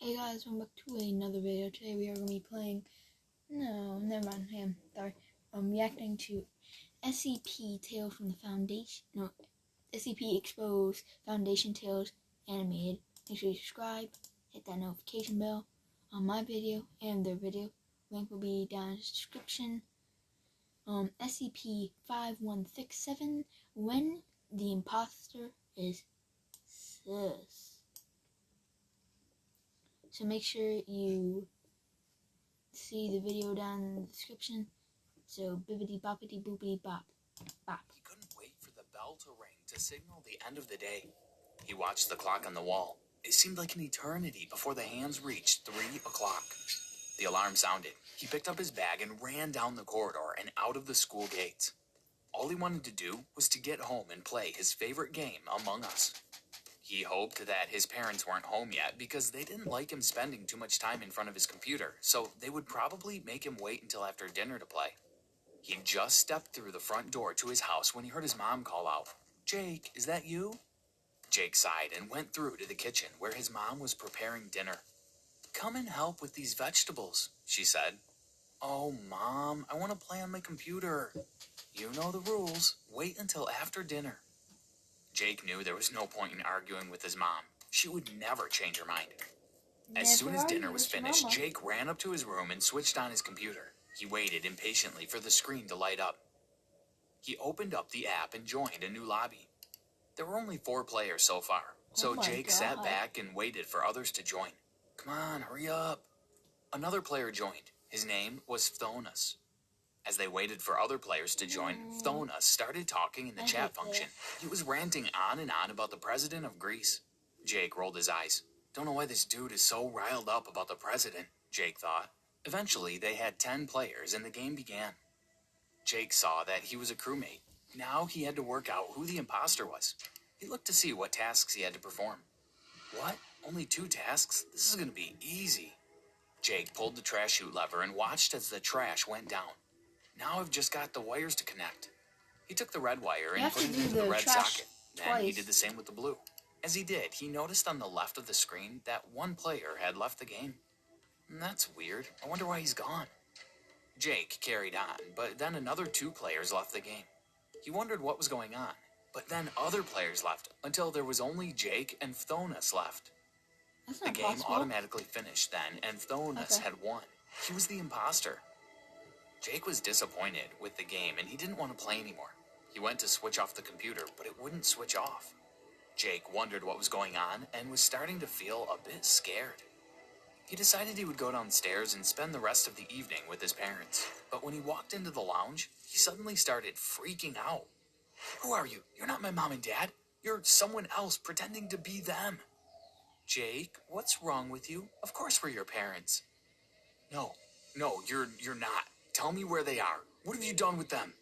Hey guys, welcome back to another video. Today we are going to be playing, reacting to SCP Tales from the Foundation, SCP Exposed Foundation Tales Animated. Make sure you subscribe, hit that notification bell on my video and their video. Link will be down in the description. SCP-5167, When the Imposter is Sus. So make sure you see the video down in the description. So bibbidi boppity boopity bop. Bop. He couldn't wait for the bell to ring to signal the end of the day. He watched the clock on the wall. It seemed like an eternity before the hands reached 3 o'clock. The alarm sounded. He picked up his bag and ran down the corridor and out of the school gates. All he wanted to do was to get home and play his favorite game, Among Us. He hoped that his parents weren't home yet because they didn't like him spending too much time in front of his computer, so they would probably make him wait until after dinner to play. He just stepped through the front door to his house when he heard his mom call out, "Jake, is that you?" Jake sighed and went through to the kitchen where his mom was preparing dinner. "Come and help with these vegetables," she said. "Oh, Mom, I want to play on my computer." "You know the rules. Wait until after dinner." Jake knew there was no point in arguing with his mom. She would never change her mind. As soon as dinner was finished, Jake ran up to his room and switched on his computer. He waited impatiently for the screen to light up. He opened up the app and joined a new lobby. There were only 4 players so far, so Jake sat back and waited for others to join. "Come on, hurry up." Another player joined. His name was Phthonus. As they waited for other players to join, Phthonus started talking in the chat function. He was ranting on and on about the president of Greece. Jake rolled his eyes. "Don't know why this dude is so riled up about the president," Jake thought. Eventually, they had 10 players and the game began. Jake saw that he was a crewmate. Now he had to work out who the imposter was. He looked to see what tasks he had to perform. What? Only 2 tasks? This is going to be easy. Jake pulled the trash chute lever and watched as the trash went down. Now I've just got the wires to connect. He took the red wire and put it into the red socket. Then he did the same with the blue. As he did, he noticed on the left of the screen that 1 player had left the game. That's weird. I wonder why he's gone. Jake carried on, but then another 2 players left the game. He wondered what was going on, but then other players left until there was only Jake and Phthonus left. The game automatically finished then, and Phthonus had won. He was the imposter. Jake was disappointed with the game and he didn't want to play anymore. He went to switch off the computer, but it wouldn't switch off. Jake wondered what was going on and was starting to feel a bit scared. He decided he would go downstairs and spend the rest of the evening with his parents. But when he walked into the lounge, he suddenly started freaking out. "Who are you? You're not my mom and dad. You're someone else pretending to be them." "Jake, what's wrong with you? Of course we're your parents." No, you're not. Tell me where they are. What have you done with them?"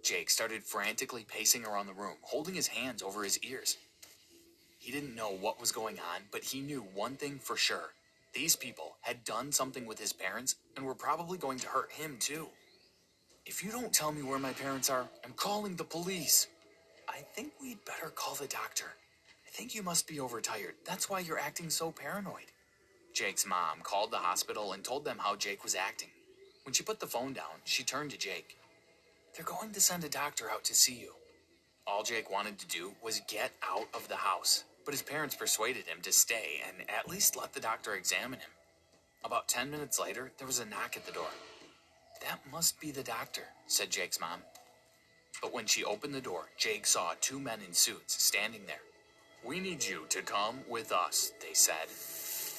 Jake started frantically pacing around the room, holding his hands over his ears. He didn't know what was going on, but he knew one thing for sure. These people had done something with his parents and were probably going to hurt him too. "If you don't tell me where my parents are, I'm calling the police." "I think we'd better call the doctor. I think you must be overtired. That's why you're acting so paranoid." Jake's mom called the hospital and told them how Jake was acting. When she put the phone down, she turned to Jake. "They're going to send a doctor out to see you." All Jake wanted to do was get out of the house, but his parents persuaded him to stay and at least let the doctor examine him. About 10 minutes later, there was a knock at the door. "That must be the doctor," said Jake's mom. But when she opened the door, Jake saw 2 men in suits standing there. "We need you to come with us," they said.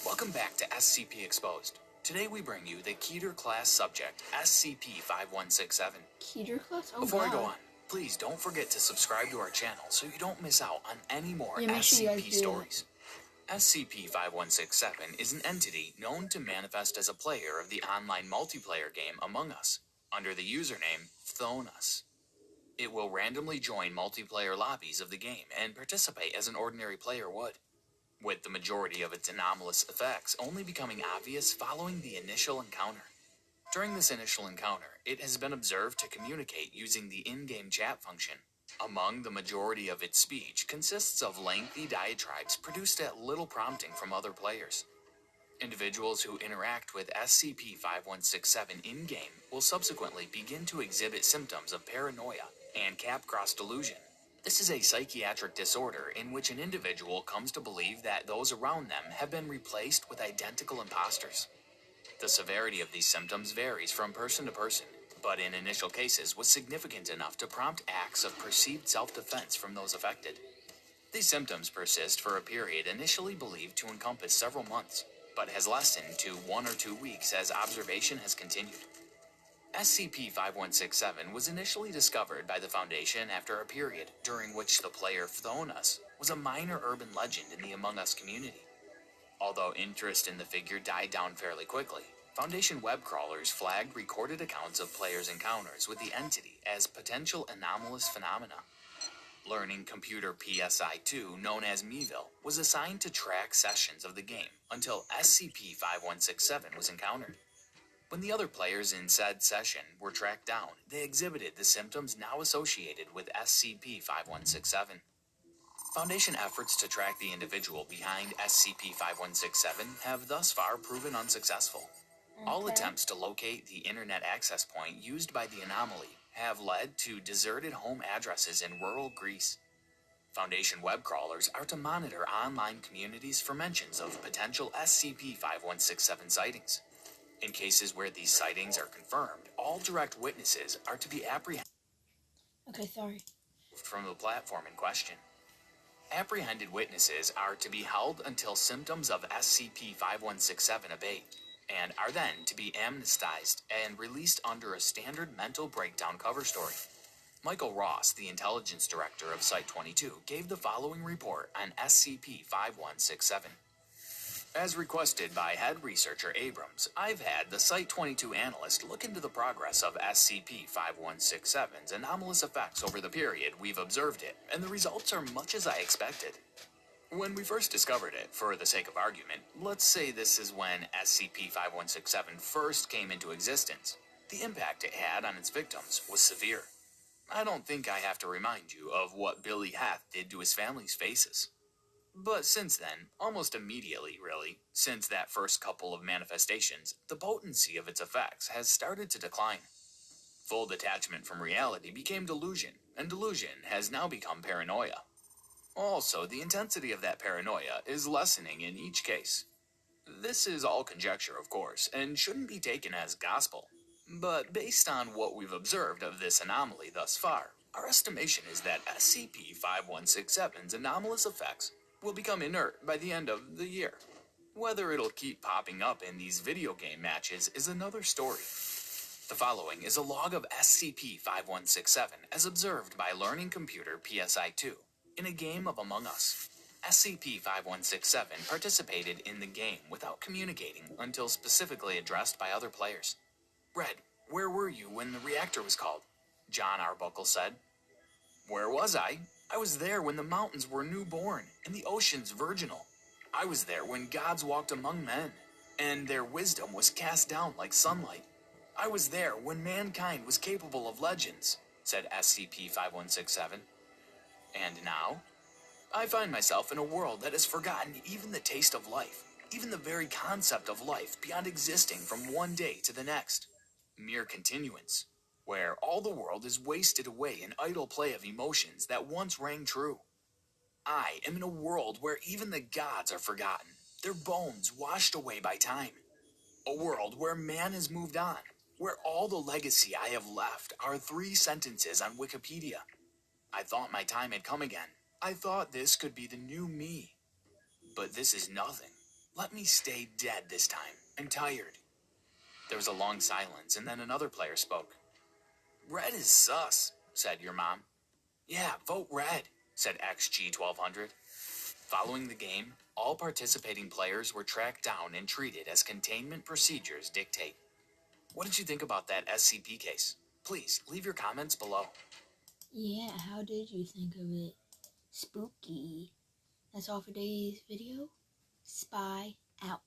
"Welcome back to SCP Exposed. Today we bring you the Keter class subject, SCP-5167. Keter class? Oh, Before I go on, please don't forget to subscribe to our channel so you don't miss out on any more SCP stories. SCP-5167 is an entity known to manifest as a player of the online multiplayer game Among Us, under the username Phthonus. It will randomly join multiplayer lobbies of the game and participate as an ordinary player would, with the majority of its anomalous effects only becoming obvious following the initial encounter. During this initial encounter, it has been observed to communicate using the in-game chat function. Among the majority of its speech consists of lengthy diatribes produced at little prompting from other players. Individuals who interact with SCP-5167 in-game will subsequently begin to exhibit symptoms of paranoia and Capgras delusion. This is a psychiatric disorder in which an individual comes to believe that those around them have been replaced with identical imposters. The severity of these symptoms varies from person to person, but in initial cases was significant enough to prompt acts of perceived self-defense from those affected. These symptoms persist for a period initially believed to encompass several months, but has lessened to 1 or 2 weeks as observation has continued. SCP-5167 was initially discovered by the Foundation after a period during which the player Phthonus was a minor urban legend in the Among Us community. Although interest in the figure died down fairly quickly, Foundation web crawlers flagged recorded accounts of players' encounters with the entity as potential anomalous phenomena. Learning Computer PSI-2, known as Meeville, was assigned to track sessions of the game until SCP-5167 was encountered. When the other players in said session were tracked down, they exhibited the symptoms now associated with SCP-5167. Foundation efforts to track the individual behind SCP-5167 have thus far proven unsuccessful. All attempts to locate the internet access point used by the anomaly have led to deserted home addresses in rural Greece. Foundation web crawlers are to monitor online communities for mentions of potential SCP-5167 sightings. In cases where these sightings are confirmed, all direct witnesses are to be apprehended from the platform in question. Apprehended witnesses are to be held until symptoms of SCP-5167 abate, and are then to be amnestized and released under a standard mental breakdown cover story. Michael Ross, the intelligence director of Site-22, gave the following report on SCP-5167. As requested by head researcher Abrams, I've had the Site-22 analyst look into the progress of SCP-5167's anomalous effects over the period we've observed it, and the results are much as I expected. When we first discovered it, for the sake of argument, let's say this is when SCP-5167 first came into existence. The impact it had on its victims was severe. I don't think I have to remind you of what Billy Hath did to his family's faces. But since then, almost immediately really, since that first couple of manifestations, the potency of its effects has started to decline. Full detachment from reality became delusion, and delusion has now become paranoia. Also, the intensity of that paranoia is lessening in each case. This is all conjecture, of course, and shouldn't be taken as gospel. But based on what we've observed of this anomaly thus far, our estimation is that SCP-5167's anomalous effects will become inert by the end of the year. Whether it'll keep popping up in these video game matches is another story. The following is a log of SCP-5167 as observed by Learning Computer PSI-2 in a game of Among Us. SCP-5167 participated in the game without communicating until specifically addressed by other players. Red, where were you when the reactor was called? John Arbuckle said. Where was I? I was there when the mountains were newborn and the oceans virginal. I was there when gods walked among men, and their wisdom was cast down like sunlight. I was there when mankind was capable of legends, said SCP-5167. And now? I find myself in a world that has forgotten even the taste of life, even the very concept of life beyond existing from one day to the next. Mere continuance, where all the world is wasted away in idle play of emotions that once rang true. I am in a world where even the gods are forgotten, their bones washed away by time. A world where man has moved on, where all the legacy I have left are 3 sentences on Wikipedia. I thought my time had come again. I thought this could be the new me. But this is nothing. Let me stay dead this time. I'm tired. There was a long silence, and then another player spoke. Red is sus, said your mom. Yeah, vote red, said XG1200. Following the game, all participating players were tracked down and treated as containment procedures dictate. What did you think about that SCP case? Please, leave your comments below. Yeah, how did you think of it? Spooky. That's all for today's video. Spy out.